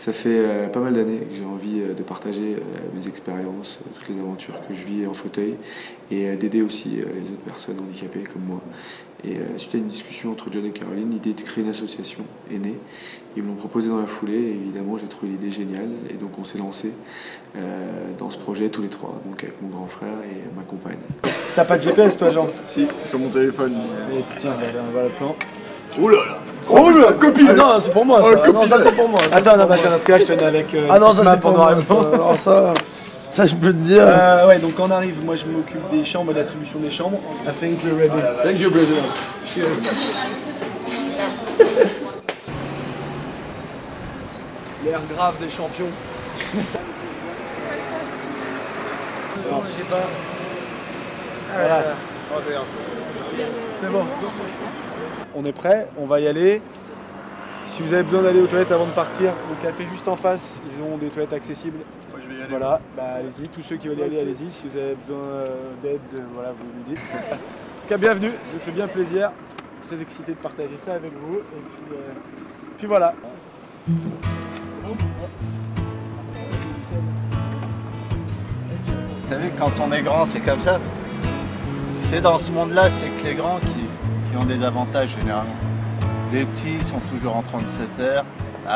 Ça fait pas mal d'années que j'ai envie de partager mes expériences, toutes les aventures que je vis en fauteuil et d'aider aussi les autres personnes handicapées comme moi. Et suite à une discussion entre John et Caroline, l'idée de créer une association est née. Ils me l'ont proposé dans la foulée et évidemment j'ai trouvé l'idée géniale et donc on s'est lancé dans ce projet tous les trois, donc avec mon grand frère et ma compagne. T'as pas de GPS toi Jean? Si, sur mon téléphone. Et tiens, voilà le plan. Oh là là! Oh là, copie! Ah non, c'est pour moi ça. Oh, Non, ça c'est pour moi. Attends, non, bah tiens, dans ce cas-là, je te donne avec ah non, ça c'est pour pour noir et moi. blanc. Ça je peux te dire. Ouais, donc quand on arrive, moi je m'occupe des chambres, de l'attribution des chambres. I think we're ready. Thank you, President. Cheers. L'air grave des champions. Non, j'ai pas. Voilà. Oh merde. C'est bon. On est prêt, on va y aller. Si vous avez besoin d'aller aux toilettes avant de partir, le café juste en face, ils ont des toilettes accessibles. Moi je vais y aller. Voilà, bah allez-y, tous ceux qui veulent y aller, allez-y. Si vous avez besoin d'aide, voilà, vous nous dites. En tout cas, bienvenue, ça me fait bien plaisir. Très excité de partager ça avec vous. Et puis voilà. Vous savez, quand on est grand, c'est comme ça. C'est dans ce monde-là, c'est que les grands qui ont des avantages généralement. Les petits sont toujours en 37 heures,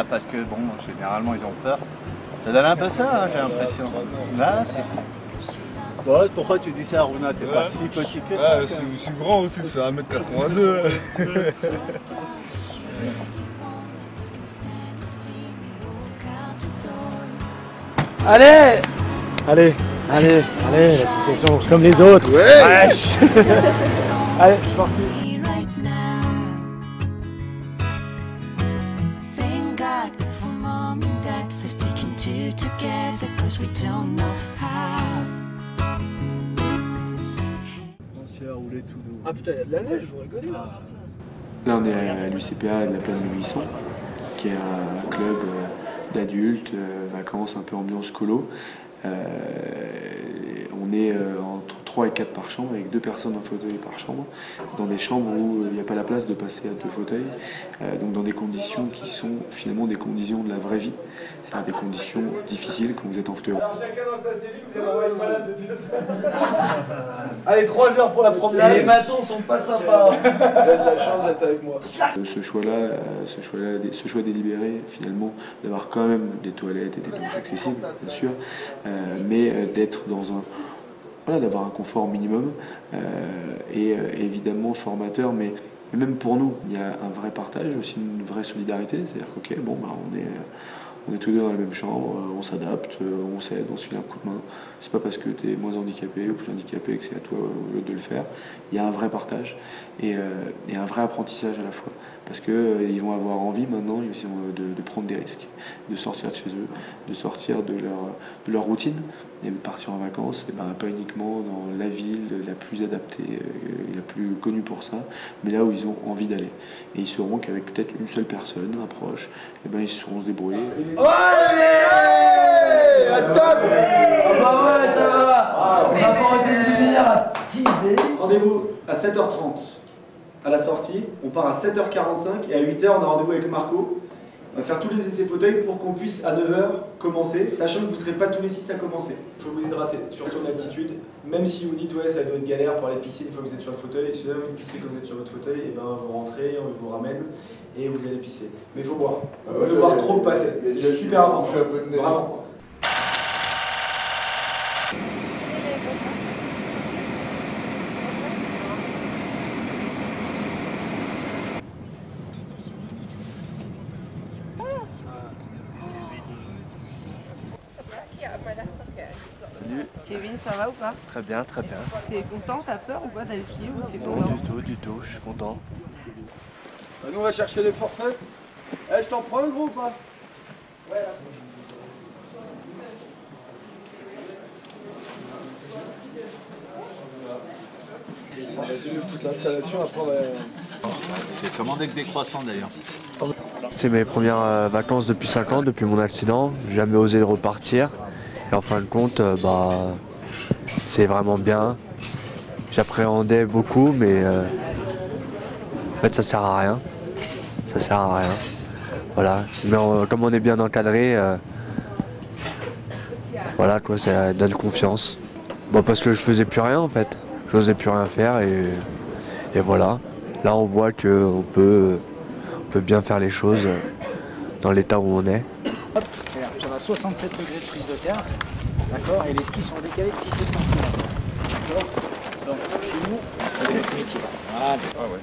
parce que bon, généralement ils ont peur. Ça donne un peu ça, hein, j'ai l'impression. Là, c'est... Ouais, pourquoi tu dis ça, Aruna? T'es pas si petit que ça. Je suis grand aussi, je fais 1m82. Allez. Allez, allez, allez, l'association comme les autres. Ouais. Wesh. Allez, c'est parti. Ah putain, il y a de la neige, vous rigolez là. Là on est à l'UCPA de la Plaine de Buisson, qui est un club d'adultes, vacances, un peu ambiance colo. On est entre 3 et 4 par chambre, avec 2 personnes en fauteuil par chambre, dans des chambres où il n'y a pas la place de passer à 2 fauteuils, donc dans des conditions qui sont finalement des conditions de la vraie vie, c'est-à-dire des conditions difficiles quand vous êtes en fauteuil. Alors chacun dans sa cellule, vous allez envoyer une balade de 2 heures. Allez, 3 heures pour la promenade. Les matons sont pas sympas. J'ai de la chance d'être avec moi. Ce choix délibéré finalement d'avoir quand même des toilettes et des douches accessibles, bien sûr, mais d'être dans un... Voilà, d'avoir un confort minimum et évidemment formateur, mais même pour nous, il y a un vrai partage, aussi une vraie solidarité, c'est-à-dire qu'ok, bon, bah, on est tous deux dans la même chambre, on s'adapte, on s'aide, on se file un coup de main. C'est pas parce que tu es moins handicapé ou plus handicapé que c'est à toi de le faire. Il y a un vrai partage et un vrai apprentissage à la fois. Parce qu'ils vont avoir envie maintenant de prendre des risques, de sortir de chez eux, de sortir de leur routine et de partir en vacances, et ben, pas uniquement dans la ville la plus adaptée, la plus connue pour ça, mais là où ils ont envie d'aller. Et ils sauront qu'avec peut-être une seule personne, un proche, et ben, ils sauront se débrouiller. Allez, à top. Ah bah ouais, ça va. On va pas arrêter de venir teaser. Rendez-vous à 7h30 à la sortie, on part à 7h45 et à 8h on a rendez-vous avec Marco. On va faire tous les essais fauteuils pour qu'on puisse à 9h commencer, sachant que vous ne serez pas tous les 6 à commencer. Il faut vous hydrater, surtout en altitude. Même si vous dites ouais ça doit être galère pour aller pisser une fois que vous êtes sur le fauteuil, si vous avez envie de pisser quand vous êtes sur votre fauteuil, et ben vous rentrez, on vous ramène et vous allez pisser. Mais il faut boire. Vous devez boire trop passer. C'est super important. Vraiment. Kevin, ça va ou pas? Très bien, très bien. T'es content? T'as peur ou pas d'aller skier ou t'es Non, content? du tout, je suis content. Nous on va chercher les forfaits. Eh, je t'en prends le gros ou pas? Ouais, là. Vas-y, ouvre toute l'installation, après on va... J'ai commandé que des croissants d'ailleurs. C'est mes premières vacances depuis 5 ans, depuis mon accident. J'ai jamais osé repartir. Et en fin de compte, c'est vraiment bien. J'appréhendais beaucoup, mais en fait ça sert à rien. Ça sert à rien. Voilà, mais comme on est bien encadré, voilà quoi, ça donne confiance. Bon, parce que je faisais plus rien en fait, j'osais plus rien faire et voilà. Là on voit qu'on peut bien faire les choses dans l'état où on est. Hop, ça va 67 degrés de prise de quart, d'accord, et les skis sont décalés de 17 cm. D'accord. Donc chez nous, c'est le primitif. Voilà. Ah ouais.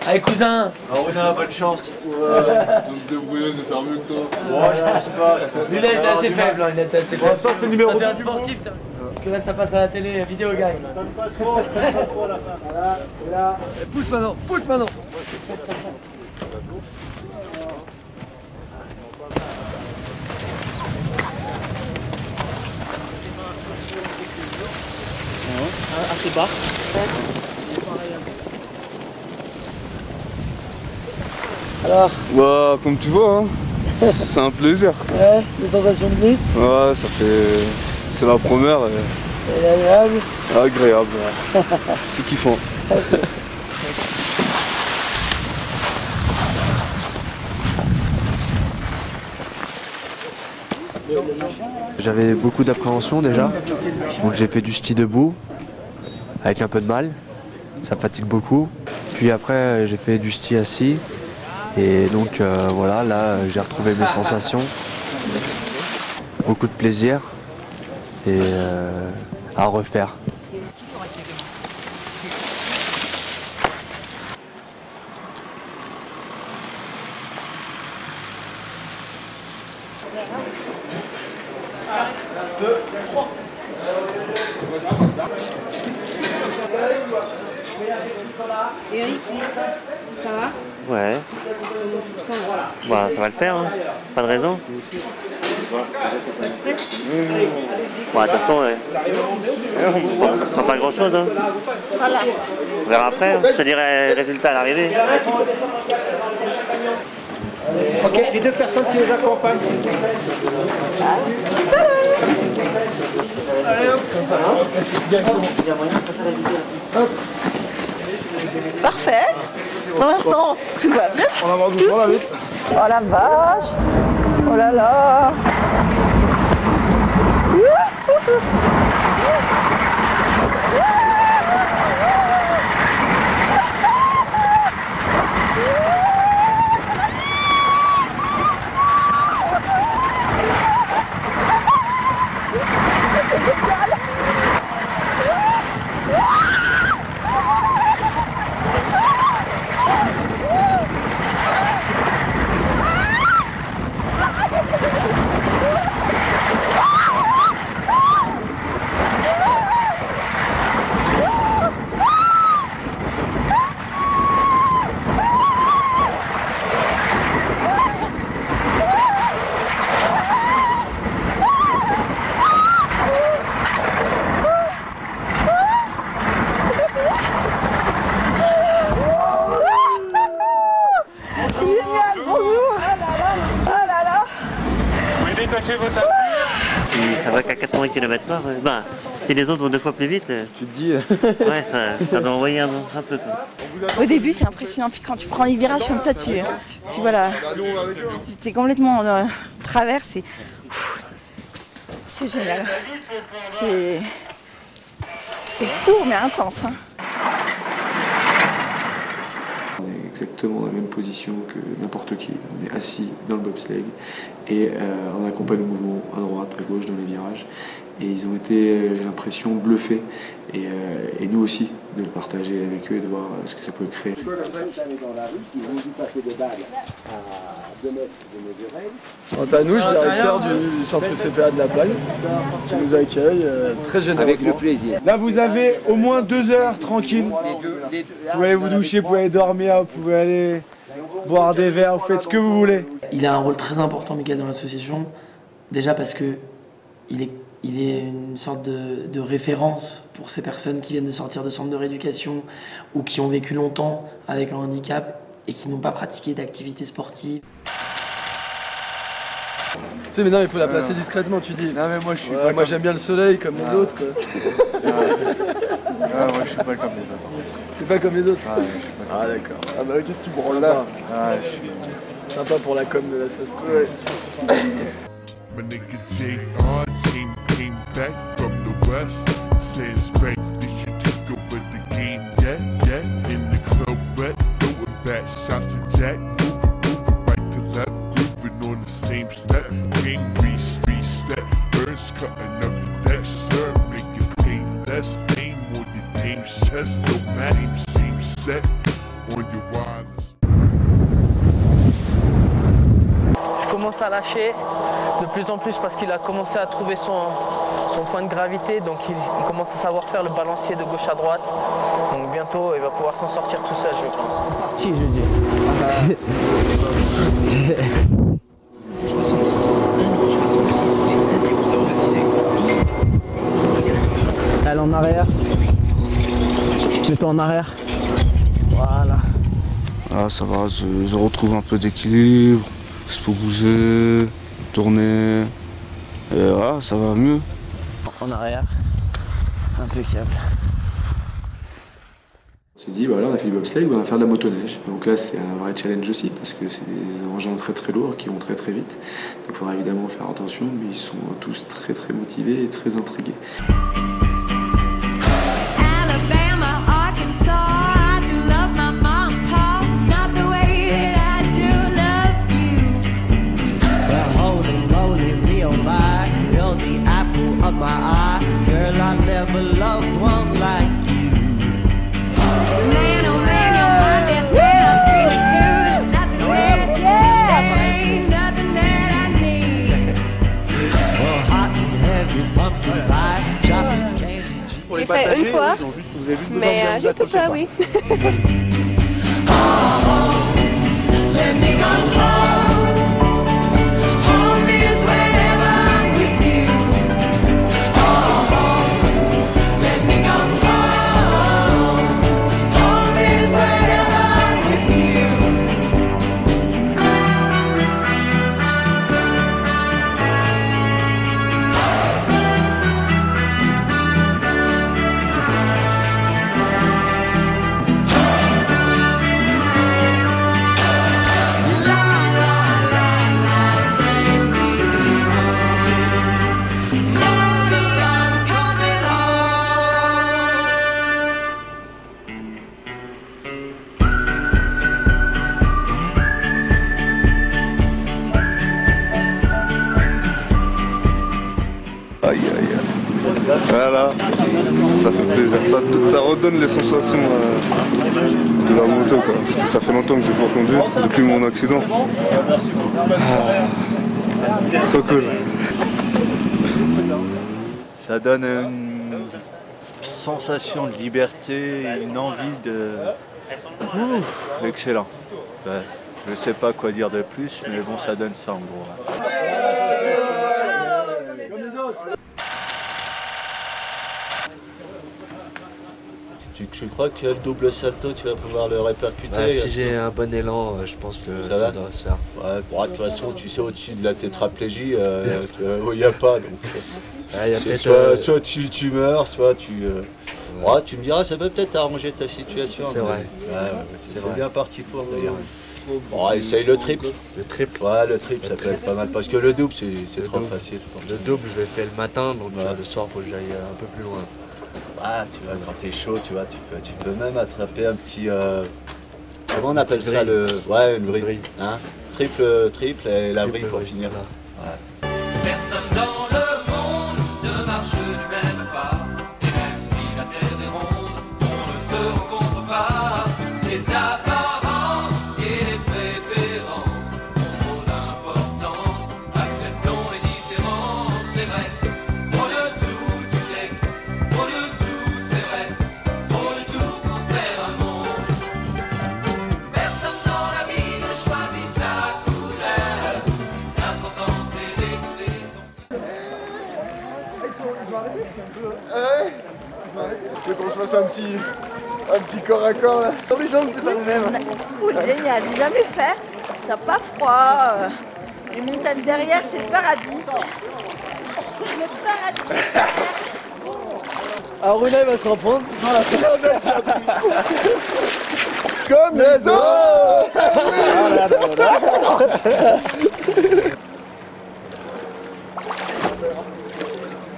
Allez cousin. Aruna, bonne chance. Ouais, je me débrouiller de faire mieux que toi. Moi, je pense pas. Lui là il était assez faible, hein, il était assez faible. Ça, c'est le numéro Toi, t'es un 2. sportif, parce que là ça passe à la télé, vidéo gagne. Là. Pousse maintenant, pousse maintenant. Assez bas. Alors, Bah, comme tu vois, hein, c'est un plaisir. ouais, les sensations de glisse, Ouais, ça fait. C'est la première et elle est agréable. agréable. Ouais. C'est kiffant. J'avais beaucoup d'appréhension déjà, donc j'ai fait du ski debout, avec un peu de mal, ça fatigue beaucoup. Puis après j'ai fait du ski assis, et donc voilà, là j'ai retrouvé mes sensations, beaucoup de plaisir, et à refaire. Eric, ça va? Ouais. Bah, ça va le faire, hein. Pas de raison. Bon, de toute façon, on fera pas grand chose. Hein. Voilà. On verra après. Hein. Je te dirai le résultat à l'arrivée. Ok, les deux personnes qui les accompagnent. Parfait. Pour l'instant, tout va bien. On avance doucement là, vite. Oh la vache. Oh là là. Si ça va qu'à 80 km/h, bah, si les autres vont 2 fois plus vite, Tu te dis. ouais, ça doit envoyer un peu. Quoi. Au début, c'est impressionnant. Puis quand tu prends les virages comme ça, tu voilà, t'es complètement travers. C'est génial. C'est court mais intense. Hein. On est exactement dans la même position que n'importe qui. On est assis dans le bobsleigh et on accompagne le mouvement à droite, à gauche dans les virages. Et ils ont été, j'ai l'impression, bluffés. Et nous aussi, de le partager avec eux et de voir ce que ça peut créer. Quant à nous, directeur du centre CPA de la Plagne, qui nous accueille très généreusement. Avec le plaisir. Là, vous avez au moins 2 heures tranquille. Vous pouvez aller vous doucher, vous pouvez aller dormir, vous pouvez aller boire des verres, vous faites ce que vous voulez. Il a un rôle très important, Mickaël, dans l'association. Déjà parce que il est une sorte de référence pour ces personnes qui viennent de sortir de centres de rééducation ou qui ont vécu longtemps avec un handicap et qui n'ont pas pratiqué d'activité sportive. Tu sais, mais non, il faut la placer discrètement, tu dis. Non, mais moi, je suis Ouais, moi, j'aime bien le soleil comme les autres, quoi. Ah, moi, je suis pas comme les autres. T'es pas comme les autres? Ah, je suis pas Ah, d'accord. Ah, bah, qu'est-ce que tu branles là? Ah, je suis. Sympa pour la com de la sauce. Ouais. My nigga JR came back from the west. Says, "Bang, did you take over the game yet? In the club, wet, throwing back shots at Jack, moving right to left, grooving on the same step. King reset, birds cutting up the deck, sir, make it pay less. Name on your name's chest, no name seems set on your wireless." Je commence à lâcher de plus en plus parce qu'il a commencé à trouver son point de gravité, donc il commence à savoir faire le balancier de gauche à droite. Donc bientôt il va pouvoir s'en sortir tout seul, je pense. C'est parti, je dis. Allez en arrière. Mets-toi en arrière. Voilà. Ah, ça va, je retrouve un peu d'équilibre, je peux bouger, tourner, et voilà, ça va mieux. En arrière. Impeccable. On s'est dit, voilà, on a fait du bobsleigh, on va faire de la motoneige. Donc là, c'est un vrai challenge aussi, parce que c'est des engins très très lourds qui vont très très vite. Donc il faudra évidemment faire attention, mais ils sont tous très très motivés et très intrigués. Of my eye, girl, I never loved one like you. Man, oh man, you're my best friend. I'm screaming too. Nothing there ain't nothing that I need. Well, hot and heavy pumpkin pie, chocolate candy. J'ai fait une fois, mais je peux pas, oui. Let me go home. Home is wherever I'm with you. Voilà, ça fait plaisir, ça redonne les sensations de la moto quoi. Parce que ça fait longtemps que je n'ai pas conduit, depuis mon accident. Trop cool. Ça donne une sensation de liberté, une envie de... excellent. Ouais, je ne sais pas quoi dire de plus, mais bon, ça donne ça en gros. Tu crois que le double salto, tu vas pouvoir le répercuter? Si j'ai un bon élan, je pense que ça doit se faire. Ouais, bon, de toute façon, tu sais, au-dessus de la tétraplégie, il n'y a pas. Donc, soit tu meurs, soit tu... Ouais, tu me diras, ça peut peut-être arranger ta situation. C'est vrai. C'est bien parti pour d'ailleurs. Bon, essaye le triple. Le triple? Ouais, le triple, ça peut être pas mal. Parce que le double, c'est trop facile. Le double, je l'ai fait le matin, donc le soir, il faut que j'aille un peu plus loin. Ah, tu vois, quand t'es chaud, tu vois, tu peux même attraper un petit... comment on appelle ça le... Ouais, une vrille. Hein, triple et la vrille pour finir. Ouais. Personne dans le monde ne marche du même pas. Et même si la terre est ronde, on ne se rencontre pas. Les apparences et les préférences ont trop d'importance. Acceptons les différences, c'est vrai. Faut de tout, tu sais. Faut de tout, c'est vrai. Faut de tout pour faire un monde. Personne dans la vie ne choisit sa couleur. L'important c'est d'écouter son... Tu veux qu'on se fasse un petit corps à corps là? Dans les jambes, c'est pas le même. Cool, génial, j'ai jamais fait. T'as pas froid. Les montagnes derrière, c'est le paradis. Le paradis. Alors Runa, il va se reprendre. Comme les autres.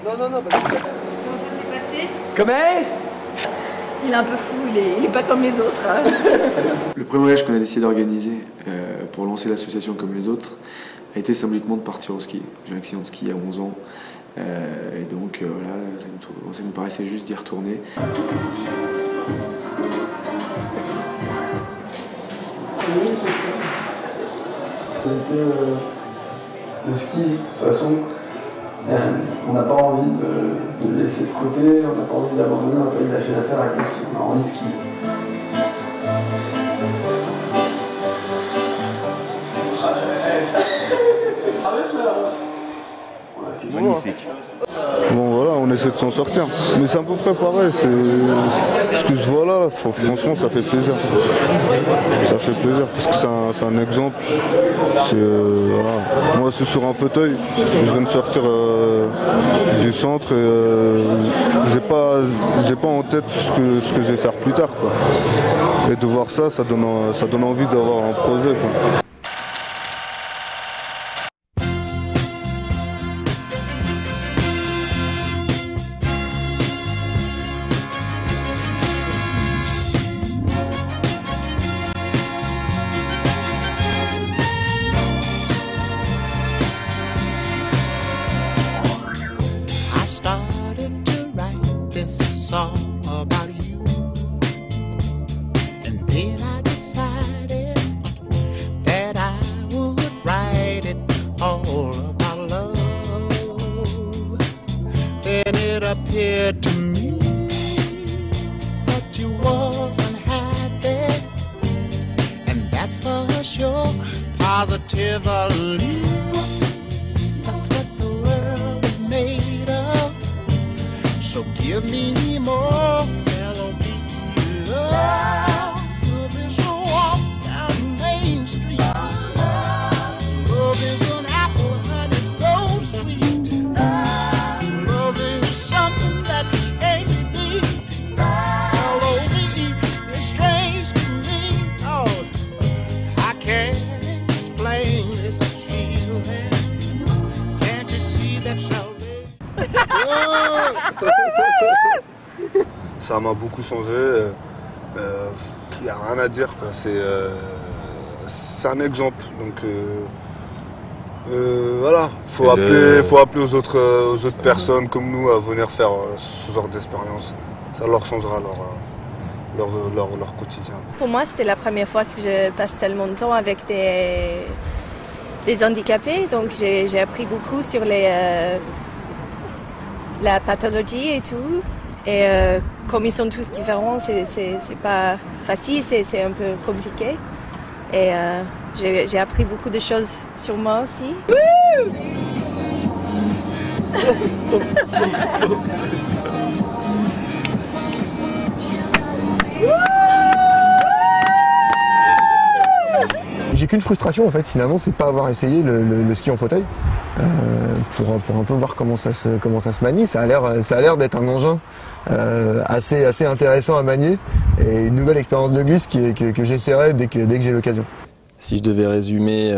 Non. Comment ça s'est passé? Comment? Il est un peu fou, il est pas comme les autres. Hein. Le premier voyage qu'on a décidé d'organiser pour lancer l'association comme les autres a été symboliquement de partir au ski. J'ai eu un accident de ski il y a 11 ans et donc voilà, ça nous paraissait juste d'y retourner. Le ski, de toute façon, on n'a pas envie de le laisser de côté, on n'a pas envie d'abandonner, on n'a pas envie de lâcher l'affaire avec le ski, on a envie de skier. Magnifique. Bon voilà, on essaie de s'en sortir. Mais c'est à peu près pareil, ce que je vois là, franchement ça fait plaisir. Ça fait plaisir parce que c'est un exemple. Voilà. Moi c'est sur un fauteuil, je viens de sortir du centre et j'ai pas en tête ce que je vais faire plus tard, quoi. Et de voir ça donne envie d'avoir un projet, quoi. About you, and then I decided that I would write it all about love. Then it appeared to me that you wasn't happy, and that's for sure, positively. That's what the world is made of. So give me more L.O.V.E. love. Love is a walk down Main Street. Love is an apple, honey, so sweet. Love is something that can't be beat. L.O.V.E. is strange to me. Oh, I can't explain this feeling. Can't you see that shall Ça m'a beaucoup changé, il n'y a rien à dire, quoi. C'est un exemple, donc voilà, faut appeler aux autres personnes comme nous à venir faire ce genre d'expérience. Ça leur changera leur quotidien. Pour moi, c'était la première fois que je passe tellement de temps avec des handicapés, donc j'ai appris beaucoup sur la pathologie et tout. Et comme ils sont tous différents, c'est pas facile, c'est un peu compliqué. Et j'ai appris beaucoup de choses sur moi aussi. J'ai qu'une frustration en fait finalement, c'est de pas avoir essayé le ski en fauteuil pour un peu voir comment ça se manie. Ça a l'air d'être un engin assez intéressant à manier et une nouvelle expérience de glisse que j'essaierai dès que j'ai l'occasion. Si je devais résumer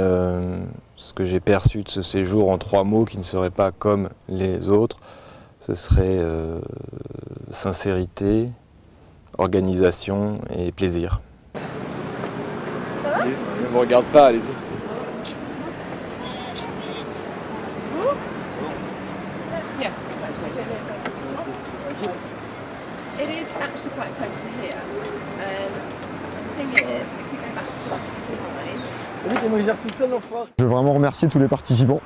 ce que j'ai perçu de ce séjour en 3 mots qui ne seraient pas comme les autres, ce serait sincérité, organisation et plaisir. Ne vous regarde pas, allez-y. Yeah. It is actually quite close to here. The thing is, if we go back to line. Je veux vraiment remercier tous les participants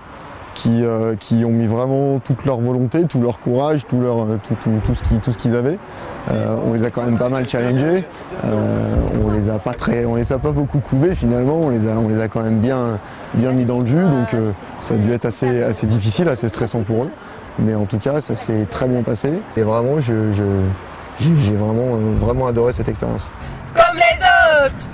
qui ont mis vraiment toute leur volonté, tout leur courage, tout ce qu'ils avaient. On les a quand même pas mal challengés, on les a pas beaucoup couvés finalement, on les a quand même bien mis dans le jus, donc ça a dû être assez difficile, assez stressant pour eux. Mais en tout cas, ça s'est très bien passé et vraiment, j'ai vraiment adoré cette expérience. Comme les autres!